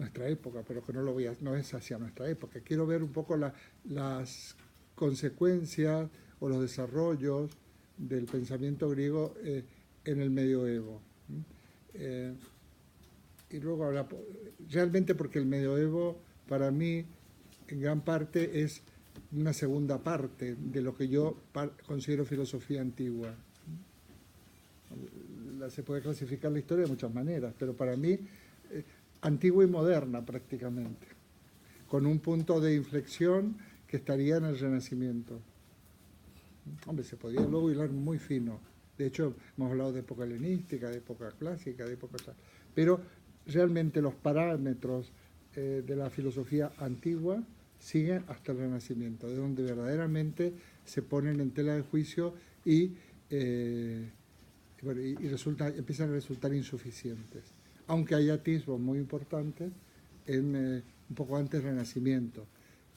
nuestra época, pero que no es hacia nuestra época. Quiero ver un poco las consecuencias o los desarrollos del pensamiento griego en el medioevo. Y luego realmente porque el medioevo para mí en gran parte es una segunda parte de lo que yo considero filosofía antigua. Se puede clasificar la historia de muchas maneras, pero para mí antigua y moderna prácticamente, con un punto de inflexión que estaría en el Renacimiento. Hombre, se podía luego hilar muy fino. De hecho, hemos hablado de época helenística, de época clásica, de época... Pero realmente los parámetros de la filosofía antigua siguen hasta el Renacimiento, de donde verdaderamente se ponen en tela de juicio y empiezan a resultar insuficientes. Aunque hay atisbos muy importantes un poco antes del Renacimiento.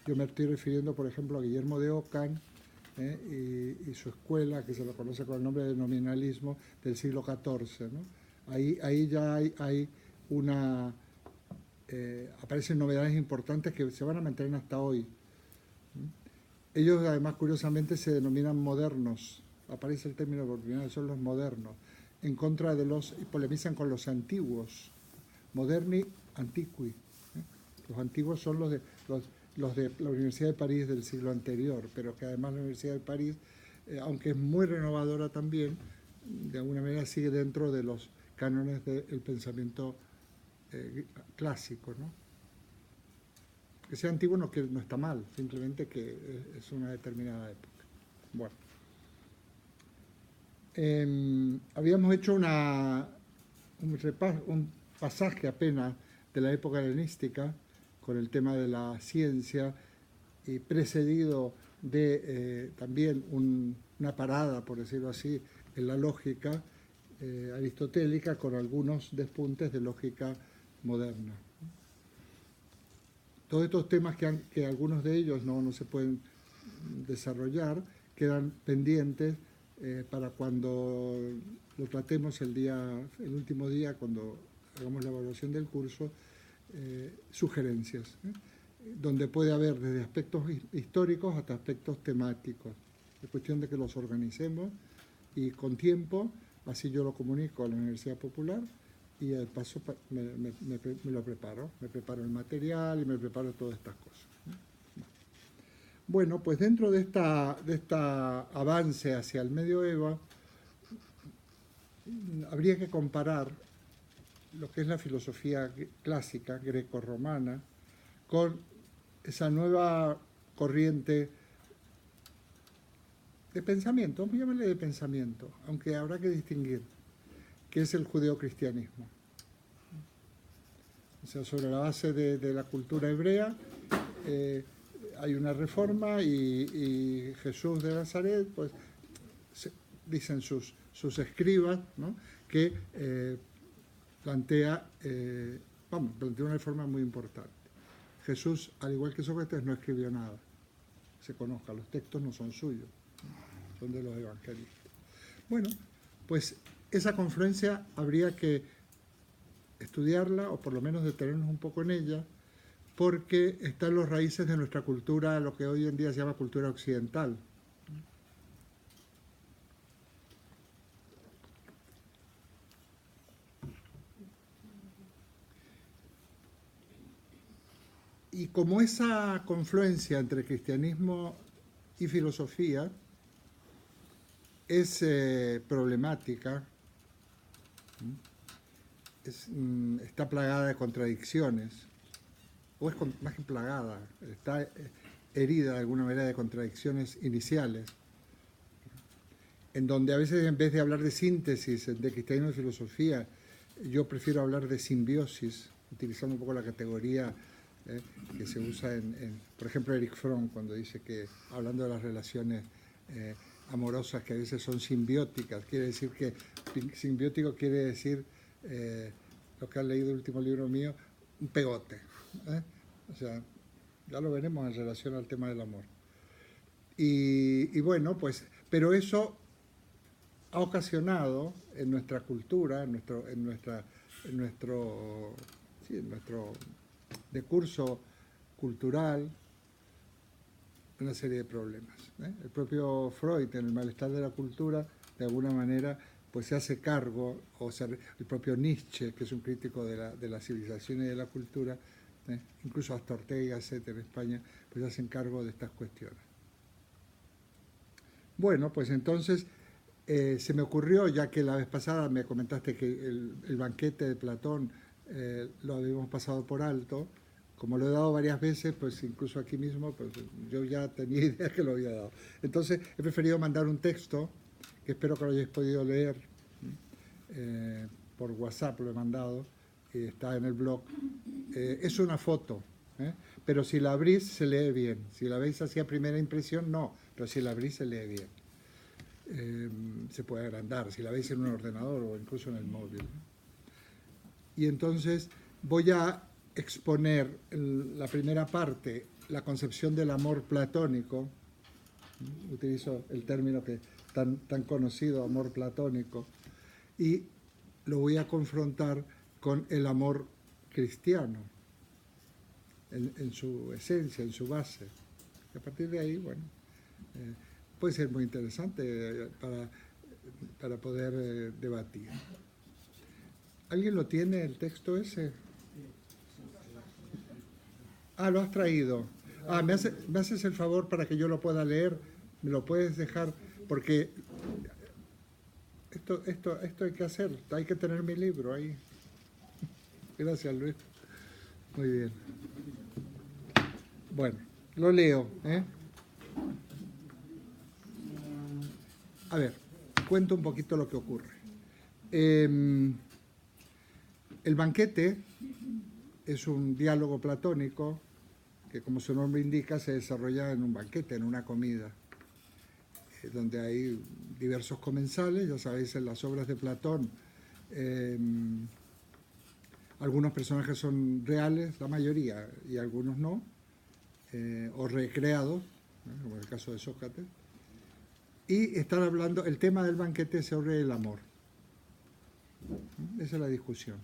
Yo me estoy refiriendo, por ejemplo, a Guillermo de Ockham y su escuela, que se lo conoce con el nombre de nominalismo del siglo XIV, ¿no? Ahí ya hay una... aparecen novedades importantes que se van a mantener hasta hoy. Ellos además curiosamente se denominan modernos, aparece el término por primera vez, son los modernos, en contra de los, y polemizan con los antiguos, moderni antiqui. Los antiguos son los de la Universidad de París del siglo anterior, pero que además la Universidad de París, aunque es muy renovadora también, de alguna manera sigue dentro de los cánones del pensamiento clásico, ¿no? Que sea antiguo no está mal, simplemente que es una determinada época. Bueno. Habíamos hecho un pasaje apenas de la época helenística con el tema de la ciencia y precedido de también una parada, por decirlo así, en la lógica aristotélica con algunos despuntes de lógica moderna. Todos estos temas que algunos de ellos no se pueden desarrollar quedan pendientes para cuando lo tratemos el último día, cuando hagamos la evaluación del curso, sugerencias, donde puede haber desde aspectos históricos hasta aspectos temáticos. Es cuestión de que los organicemos y con tiempo, así yo lo comunico a la Universidad Popular y al paso me lo preparo. Me preparo el material y me preparo todas estas cosas. Bueno, pues dentro de esta avance hacia el medioevo, habría que comparar lo que es la filosofía clásica greco-romana con esa nueva corriente de pensamiento, vamos a llamarle de pensamiento, aunque habrá que distinguir, que es el judeocristianismo. O sea, sobre la base de la cultura hebrea, hay una reforma y Jesús de Nazaret, pues dicen sus escribas, ¿no?, que plantea una reforma muy importante. Jesús, al igual que Sócrates, no escribió nada. Se conozca, los textos no son suyos, son de los evangelistas. Bueno, pues esa confluencia habría que estudiarla, o por lo menos detenernos un poco en ella, porque están los raíces de nuestra cultura, lo que hoy en día se llama cultura occidental. Y como esa confluencia entre cristianismo y filosofía es problemática, está plagada de contradicciones, o es más que plagada, está herida de alguna manera de contradicciones iniciales, en donde a veces en vez de hablar de síntesis de cristianismo y filosofía, yo prefiero hablar de simbiosis, utilizando un poco la categoría que se usa por ejemplo, Erich Fromm, cuando dice que, hablando de las relaciones amorosas que a veces son simbióticas, quiere decir que, simbiótico quiere decir, lo que han leído el último libro mío, un pegote. O sea, ya lo veremos en relación al tema del amor. Y bueno, pues, pero eso ha ocasionado en nuestra cultura, en nuestro de curso cultural, una serie de problemas. El propio Freud, en El malestar de la cultura, de alguna manera, pues se hace cargo, o sea, el propio Nietzsche, que es un crítico de la civilización y de la cultura, incluso hasta Ortega, etcétera, en España, pues se hacen cargo de estas cuestiones. Bueno, pues entonces se me ocurrió, ya que la vez pasada me comentaste que el banquete de Platón lo habíamos pasado por alto, como lo he dado varias veces, pues incluso aquí mismo, pues yo ya tenía idea que lo había dado. Entonces he preferido mandar un texto, que espero que lo hayáis podido leer, por WhatsApp lo he mandado, y está en el blog. Es una foto, pero si la abrís se lee bien. Si la veis así a primera impresión, no, pero si la abrís se lee bien. Se puede agrandar, si la veis en un ordenador o incluso en el móvil. Y entonces voy a exponer la primera parte, la concepción del amor platónico. Utilizo el término que tan conocido, amor platónico, y lo voy a confrontar con el amor cristiano, en su esencia, en su base. Y a partir de ahí, bueno, puede ser muy interesante para poder debatir. ¿Alguien lo tiene, el texto ese? Ah, lo has traído. Ah, ¿me haces el favor para que yo lo pueda leer? ¿Me lo puedes dejar? Porque esto hay que hacer, hay que tener mi libro ahí. Gracias, Luis. Muy bien. Bueno, lo leo. A ver, cuento un poquito lo que ocurre. El banquete es un diálogo platónico que, como su nombre indica, se desarrolla en un banquete, en una comida, donde hay diversos comensales. Ya sabéis, en las obras de Platón, algunos personajes son reales, la mayoría, y algunos no, o recreados, como en el caso de Sócrates. Y están hablando, el tema del banquete es sobre el amor. Esa es la discusión.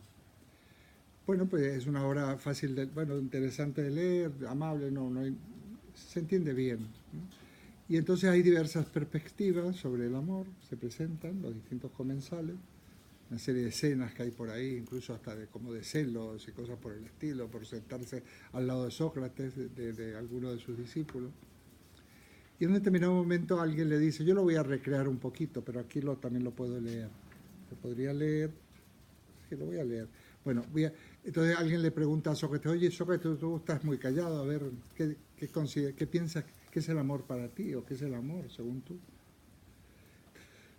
Bueno, pues es una obra fácil, interesante de leer, amable, se entiende bien. Y entonces hay diversas perspectivas sobre el amor, se presentan los distintos comensales, una serie de escenas que hay por ahí, incluso hasta como de celos y cosas por el estilo, por sentarse al lado de Sócrates, de alguno de sus discípulos. Y en un determinado momento alguien le dice, yo lo voy a recrear un poquito, pero aquí también lo puedo leer. ¿Se podría leer? Sí, lo voy a leer. Bueno, entonces alguien le pregunta a Sócrates, oye, Sócrates, tú estás muy callado, a ver, ¿qué piensas? ¿Qué es el amor para ti? ¿O qué es el amor, según tú?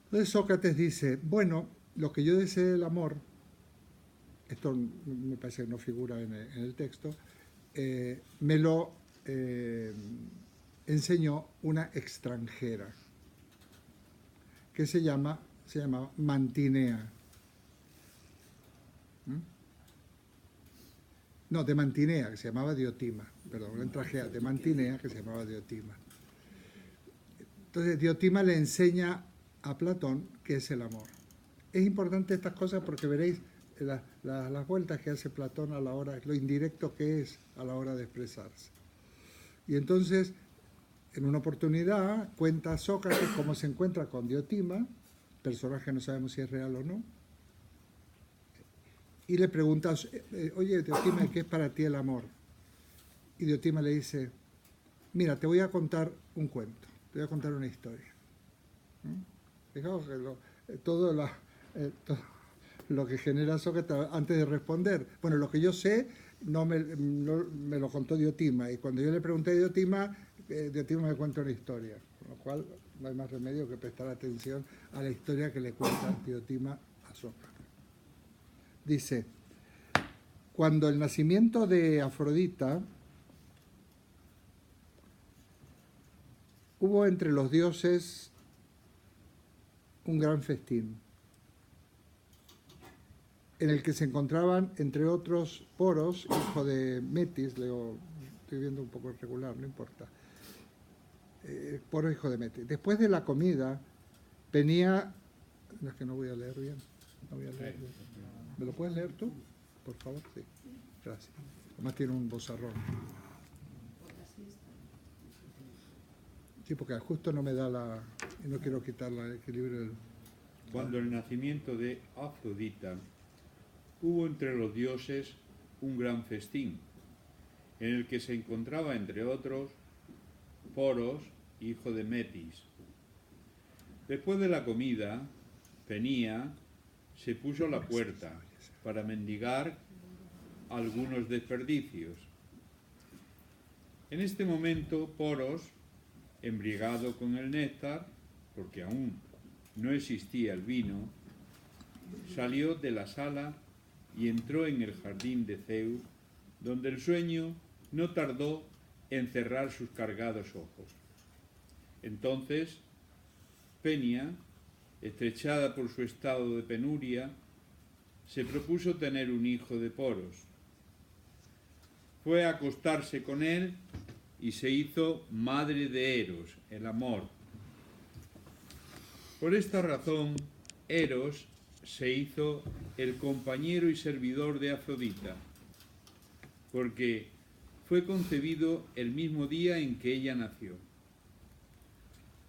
Entonces Sócrates dice, bueno, lo que yo deseo del amor, esto me parece que no figura en el texto, me lo enseñó una extranjera que se llamaba Mantinea. No, de Mantinea, que se llamaba Diotima, perdón, una extranjera de Mantinea que se llamaba Diotima. Entonces Diotima le enseña a Platón qué es el amor. Es importante estas cosas porque veréis las vueltas que hace Platón a la hora, lo indirecto que es a la hora de expresarse. Y entonces, en una oportunidad, cuenta Sócrates cómo se encuentra con Diotima, personaje no sabemos si es real o no, y le pregunta, oye, Diotima, ¿qué es para ti el amor? Y Diotima le dice, mira, te voy a contar un cuento, te voy a contar una historia. Fijaos que todo lo que genera Sócrates antes de responder. Bueno, lo que yo sé no me lo contó Diotima, y cuando yo le pregunté a Diotima, Diotima me cuenta una historia, con lo cual no hay más remedio que prestar atención a la historia que le cuenta Diotima a Sócrates. Dice, cuando el nacimiento de Afrodita, hubo entre los dioses un gran festín, en el que se encontraban, entre otros, Poros, hijo de Metis, estoy viendo un poco irregular, no importa, Poros, hijo de Metis. Después de la comida, venía, no es que no voy a leer bien, no voy a leer bien. ¿Me lo puedes leer tú? por favor. Sí, gracias. Además tiene un bozarrón. Sí, porque justo no me da la... y no quiero quitar el equilibrio del... Cuando el nacimiento de Afrodita, hubo entre los dioses un gran festín, en el que se encontraba, entre otros, Poros, hijo de Metis. Después de la comida, Penía se puso a la puerta para mendigar algunos desperdicios. En este momento, Poros, embriagado con el néctar, porque aún no existía el vino, salió de la sala y entró en el jardín de Zeus, donde el sueño no tardó en cerrar sus cargados ojos. Entonces, Penia, estrechada por su estado de penuria, se propuso tener un hijo de Poros. Fue a acostarse con él y se hizo madre de Eros, el amor. Por esta razón, Eros se hizo el compañero y servidor de Afrodita, porque fue concebido el mismo día en que ella nació.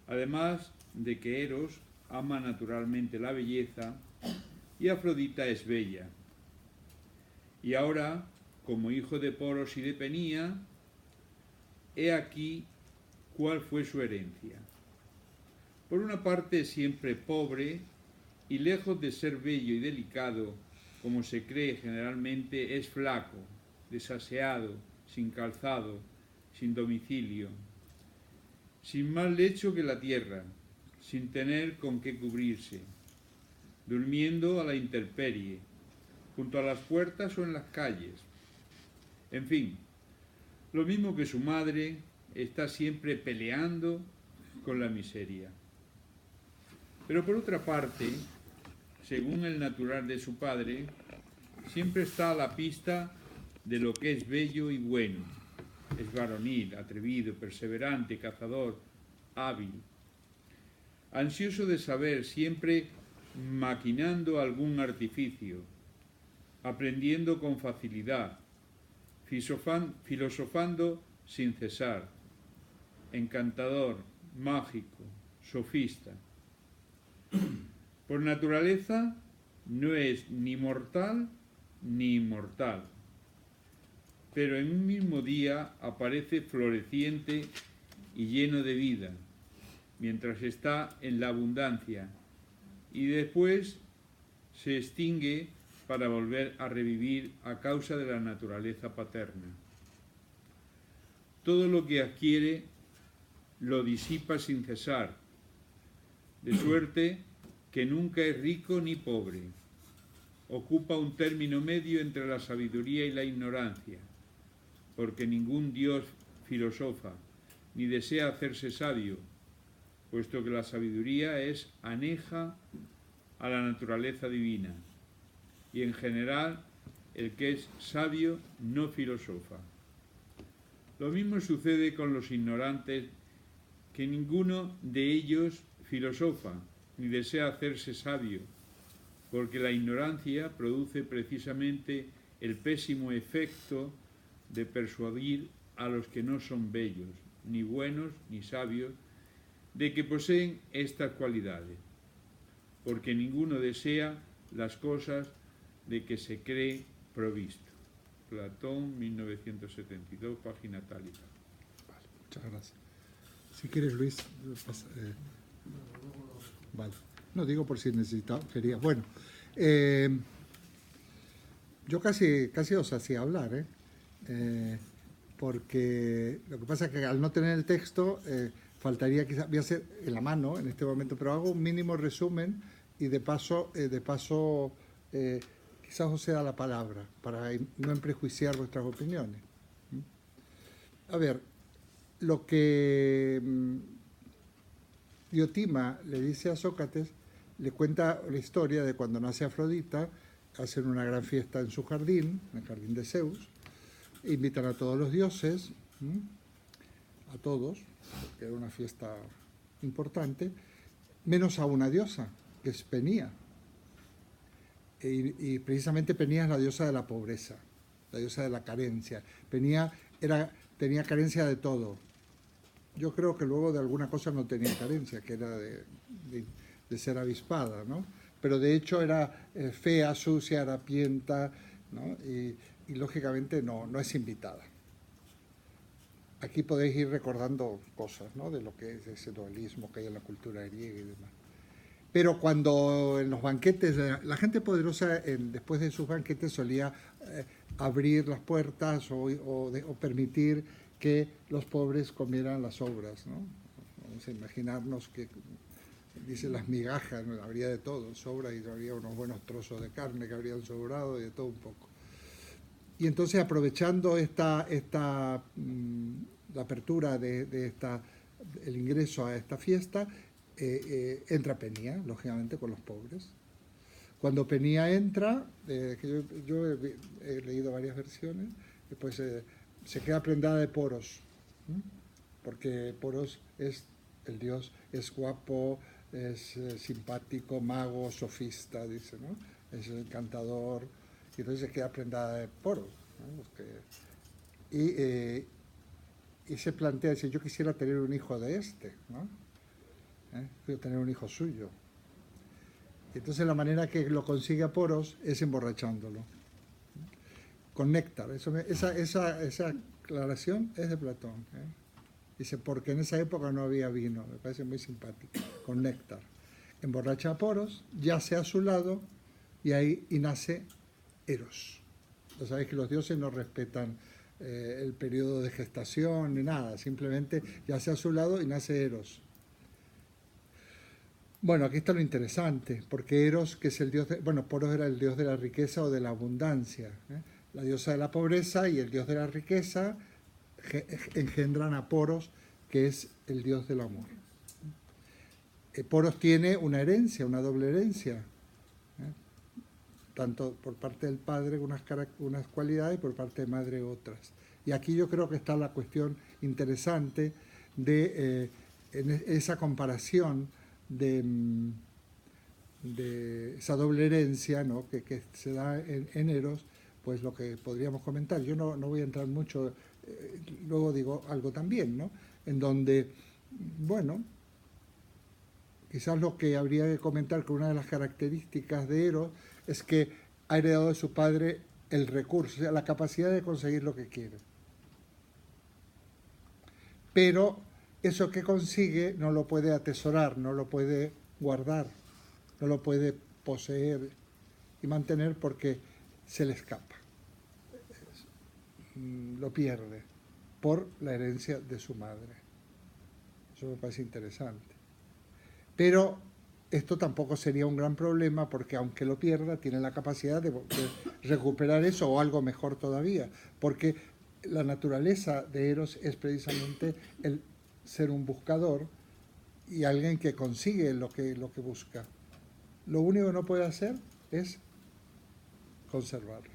Además de que Eros ama naturalmente la belleza y Afrodita es bella. Y ahora, como hijo de Poros y de Penía, he aquí cuál fue su herencia. Por una parte, siempre pobre y lejos de ser bello y delicado, como se cree generalmente, es flaco, desaseado, sin calzado, sin domicilio, sin más lecho que la tierra, sin tener con qué cubrirse, durmiendo a la intemperie, junto a las puertas o en las calles. En fin, lo mismo que su madre, está siempre peleando con la miseria. Pero por otra parte, según el natural de su padre, siempre está a la pista de lo que es bello y bueno. Es varonil, atrevido, perseverante, cazador, hábil, ansioso de saber, siempre maquinando algún artificio, aprendiendo con facilidad, filosofando sin cesar, encantador, mágico, sofista. Por naturaleza no es ni mortal ni inmortal, pero en un mismo día aparece floreciente y lleno de vida, mientras está en la abundancia, y después se extingue para volver a revivir a causa de la naturaleza paterna. Todo lo que adquiere lo disipa sin cesar, de suerte que nunca es rico ni pobre. Ocupa un término medio entre la sabiduría y la ignorancia, porque ningún dios filosofa ni desea hacerse sabio, puesto que la sabiduría es aneja a la naturaleza divina, y en general el que es sabio no filosofa. Lo mismo sucede con los ignorantes, que ninguno de ellos filosofa ni desea hacerse sabio, porque la ignorancia produce precisamente el pésimo efecto de persuadir a los que no son bellos, ni buenos, ni sabios, de que poseen estas cualidades, porque ninguno desea las cosas de que se cree provisto. Platón, 1972, página tal y tal. Vale, muchas gracias. Si quieres, Luis, pasa, vale. No digo por si necesitaba, quería. Bueno, yo casi os hacía hablar, porque lo que pasa es que al no tener el texto, faltaría quizás, voy a hacer en la mano en este momento, pero hago un mínimo resumen y de paso quizás os sea la palabra, para no prejuiciar vuestras opiniones. A ver, lo que Diotima le dice a Sócrates, le cuenta la historia de cuando nace Afrodita, hacen una gran fiesta en su jardín, en el jardín de Zeus, invitan a todos los dioses, a todos, porque era una fiesta importante, menos a una diosa, que es Penía. y precisamente Penía es la diosa de la pobreza, la diosa de la carencia. Penía tenía carencia de todo. Yo creo que luego de alguna cosa no tenía carencia, que era de ser avispada, ¿no? Pero de hecho era fea, sucia, harapienta, ¿no? Y lógicamente no es invitada. Aquí podéis ir recordando cosas, ¿no? De lo que es ese dualismo que hay en la cultura griega y demás. Pero cuando en los banquetes, la gente poderosa después de sus banquetes solía abrir las puertas o permitir que los pobres comieran las sobras, ¿no? Vamos a imaginarnos que, dice, las migajas, ¿no? Habría de todo, sobra, y habría unos buenos trozos de carne que habrían sobrado y de todo un poco. Y entonces, aprovechando la apertura el ingreso a esta fiesta, entra Penía, lógicamente, con los pobres. Cuando Penía entra, yo he leído varias versiones, después se queda prendada de Poros, ¿sí? Porque Poros es el dios, es guapo, es simpático, mago, sofista, dice, ¿no? Es encantador, y entonces se queda prendada de Poros, ¿no? Y se plantea, dice, yo quisiera tener un hijo de ¿no? Quiero tener un hijo suyo. Entonces la manera que lo consigue a Poros es emborrachándolo con néctar. Esa aclaración es de Platón, ¿eh? Dice, porque en esa época no había vino, me parece muy simpático, con néctar. Emborracha a Poros, yace a su lado y nace Eros. Ya sabéis que los dioses no respetan el periodo de gestación ni nada, simplemente yace a su lado y nace Eros. Bueno, aquí está lo interesante, porque Eros, que es el dios Poros era el dios de la riqueza o de la abundancia, ¿eh? La diosa de la pobreza y el dios de la riqueza engendran a Poros, que es el dios del amor. Poros tiene una herencia, una doble herencia, ¿eh? Tanto por parte del padre unas cualidades y por parte de madre otras. Y aquí yo creo que está la cuestión interesante de esa comparación de esa doble herencia, ¿no? que se da en Eros, pues lo que podríamos comentar. Yo no voy a entrar mucho, luego digo algo también, ¿no? En donde, bueno, quizás lo que habría que comentar que una de las características de Eros es que ha heredado de su padre el recurso, o sea, la capacidad de conseguir lo que quiere. Pero eso que consigue no lo puede atesorar, no lo puede guardar, no lo puede poseer y mantener porque se le escapa. Lo pierde por la herencia de su madre. Eso me parece interesante. Pero esto tampoco sería un gran problema porque aunque lo pierda, tiene la capacidad de recuperar eso o algo mejor todavía, porque la naturaleza de Eros es precisamente el ser un buscador y alguien que consigue lo que busca. Lo único que no puede hacer es conservarlo.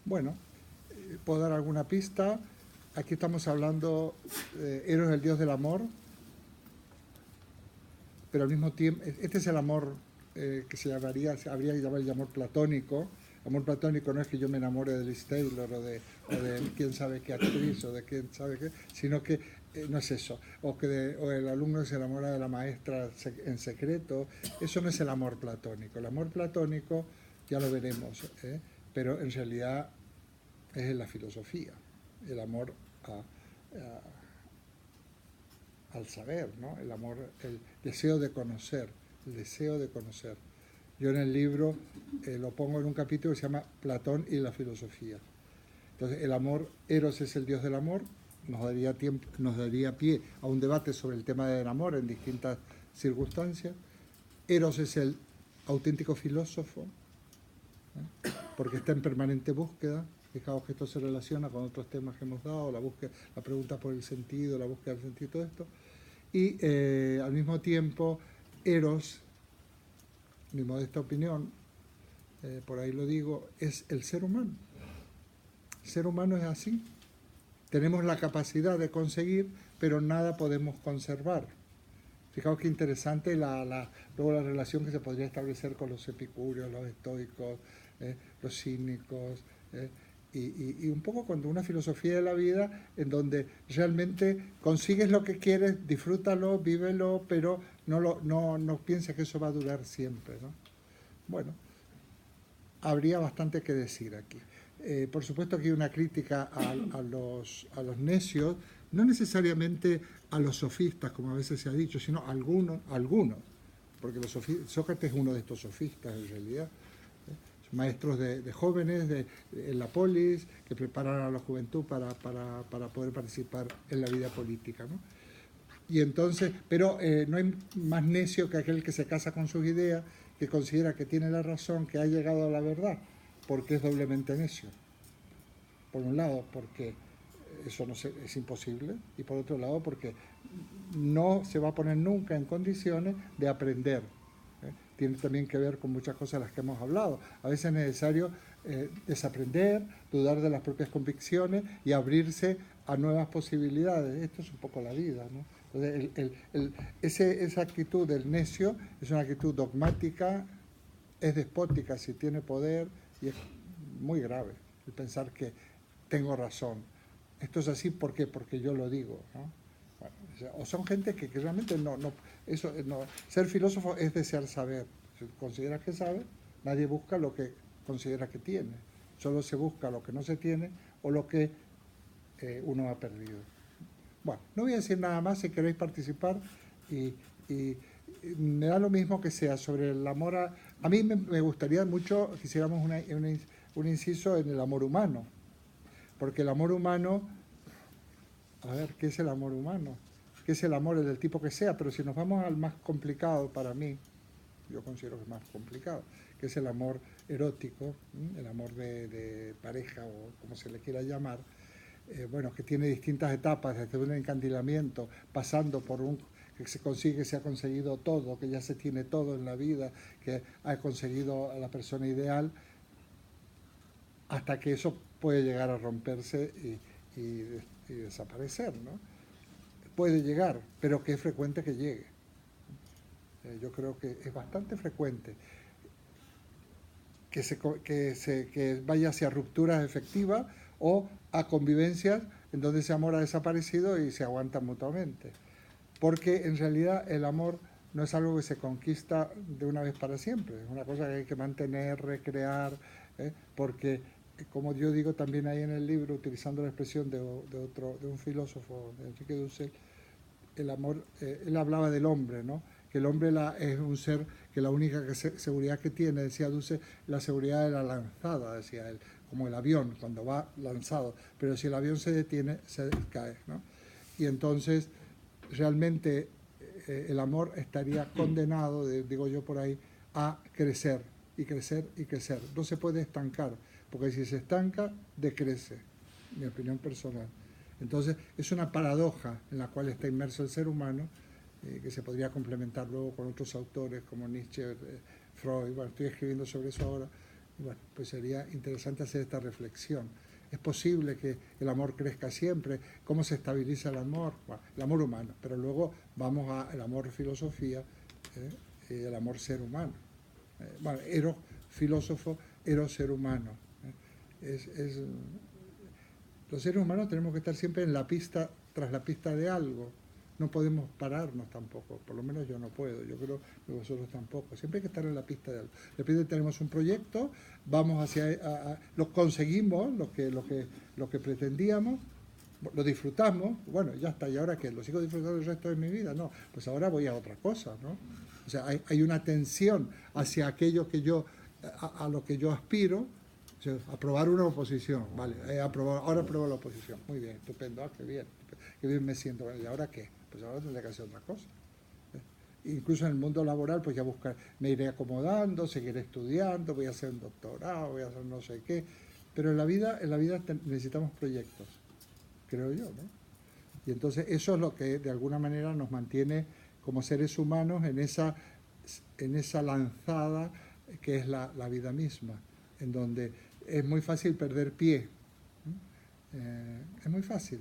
Bueno, puedo dar alguna pista. Aquí estamos hablando de Eros, el dios del amor, pero al mismo tiempo, este es el amor que habría que llamar el amor platónico. Amor platónico no es que yo me enamore de Liz Taylor o de quién sabe qué actriz o de quién sabe qué, sino que no es eso. O el alumno se enamora de la maestra en secreto. Eso no es el amor platónico. El amor platónico, ya lo veremos, pero en realidad es en la filosofía. El amor al saber, ¿no? El amor, el deseo de conocer, el deseo de conocer. Yo en el libro lo pongo en un capítulo que se llama Platón y la filosofía. Entonces, el amor, Eros es el dios del amor, nos daría pie a un debate sobre el tema del amor en distintas circunstancias. Eros es el auténtico filósofo, ¿eh? Porque está en permanente búsqueda. Fijaos que esto se relaciona con otros temas que hemos dado, la pregunta por el sentido, la búsqueda del sentido, todo esto. Y al mismo tiempo, Eros, mi modesta opinión, por ahí lo digo, es el ser humano. El ser humano es así. Tenemos la capacidad de conseguir, pero nada podemos conservar. Fijaos qué interesante luego la relación que se podría establecer con los epicúreos, los estoicos, los cínicos, y un poco cuando una filosofía de la vida en donde realmente consigues lo que quieres, disfrútalo, vívelo, pero no pienses que eso va a durar siempre, ¿no? Bueno, habría bastante que decir aquí. Por supuesto que hay una crítica a los necios, no necesariamente a los sofistas, como a veces se ha dicho, sino a algunos, porque Sócrates es uno de estos sofistas en realidad, maestros de jóvenes en la polis, que preparan a la juventud para poder participar en la vida política, ¿no? Y entonces, pero no hay más necio que aquel que se casa con sus ideas, que considera que tiene la razón, que ha llegado a la verdad, porque es doblemente necio. Por un lado, porque eso es imposible, y por otro lado, porque no se va a poner nunca en condiciones de aprender. Tiene también que ver con muchas cosas de las que hemos hablado. A veces es necesario desaprender, dudar de las propias convicciones y abrirse a nuevas posibilidades. Esto es un poco la vida, ¿no? Entonces, esa actitud del necio es una actitud dogmática, es despótica si tiene poder, y es muy grave el pensar que tengo razón. Esto es así, ¿por qué? Porque yo lo digo, ¿no? Bueno, o son gente que realmente no, ser filósofo es desear saber. Si consideras que sabe, nadie busca lo que considera que tiene. Solo se busca lo que no se tiene o lo que uno ha perdido. Bueno, no voy a decir nada más. Si queréis participar, y me da lo mismo que sea sobre el amor. A mí me gustaría mucho que hiciéramos un inciso en el amor humano, porque el amor humano, a ver, ¿qué es el amor humano? ¿Qué es el amor? Es del tipo que sea, pero si nos vamos al más complicado para mí, yo considero que es más complicado, que es el amor erótico, el amor de pareja o como se le quiera llamar, bueno, que tiene distintas etapas, desde un encandilamiento, pasando por que se ha conseguido todo, que ya se tiene todo en la vida, que ha conseguido a la persona ideal, hasta que eso puede llegar a romperse y desaparecer, ¿no? Puede llegar, pero que es frecuente que llegue. Yo creo que es bastante frecuente que vaya hacia rupturas efectivas o a convivencias en donde ese amor ha desaparecido y se aguantan mutuamente. Porque en realidad el amor no es algo que se conquista de una vez para siempre, es una cosa que hay que mantener, recrear, porque, como yo digo también ahí en el libro, utilizando la expresión de un filósofo, de Enrique Dussel, el amor, él hablaba del hombre, ¿no? Que el hombre es un ser que la única seguridad que tiene, decía Dussel, la seguridad de la lanzada, decía él, como el avión cuando va lanzado, pero si el avión se detiene, se cae, ¿no? Y entonces, realmente, el amor estaría condenado, digo yo por ahí, a crecer, y crecer, y crecer. No se puede estancar, porque si se estanca, decrece, mi opinión personal. Entonces, es una paradoja en la cual está inmerso el ser humano, que se podría complementar luego con otros autores como Nietzsche, Freud. Bueno, estoy escribiendo sobre eso ahora, y bueno, pues sería interesante hacer esta reflexión. ¿Es posible que el amor crezca siempre? ¿Cómo se estabiliza el amor? Bueno, el amor humano, pero luego vamos al amor filosofía, el amor ser humano. Bueno, eros filósofo, eros ser humano. Los seres humanos tenemos que estar siempre en la pista, tras la pista de algo. No podemos pararnos tampoco, por lo menos yo no puedo, yo creo que vosotros tampoco. Siempre hay que estar en la pista de algo. De repente tenemos un proyecto, vamos lo conseguimos, lo que pretendíamos, lo disfrutamos, bueno, ya está, ¿y ahora qué? ¿Lo sigo disfrutando el resto de mi vida? No, pues ahora voy a otra cosa, ¿no? O sea, hay una tensión hacia aquello que a lo que yo aspiro. O sea, aprobar una oposición, vale, ahora apruebo la oposición, muy bien, estupendo, qué bien me siento. Bueno, ¿y ahora qué? Pues ahora tendré que hacer otra cosa. Incluso en el mundo laboral, pues ya me iré acomodando, seguiré estudiando, voy a hacer un doctorado, voy a hacer no sé qué, pero en la vida necesitamos proyectos, creo yo, ¿no? Y entonces eso es lo que de alguna manera nos mantiene como seres humanos en esa lanzada que es la vida misma, en donde es muy fácil perder pie. Es muy fácil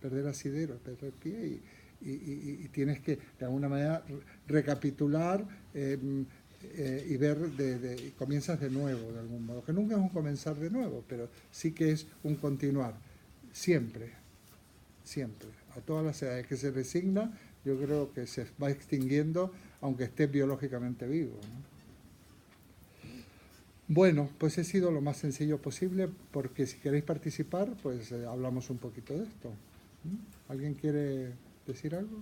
perder asidero, perder pie y tienes que, de alguna manera, recapitular y ver, y comienzas de nuevo, de algún modo. Que nunca es un comenzar de nuevo, pero sí que es un continuar. Siempre, siempre. A todas las edades que se resigna, yo creo que se va extinguiendo, aunque esté biológicamente vivo, ¿no? Bueno, pues he sido lo más sencillo posible, porque si queréis participar, pues hablamos un poquito de esto. ¿Alguien quiere decir algo?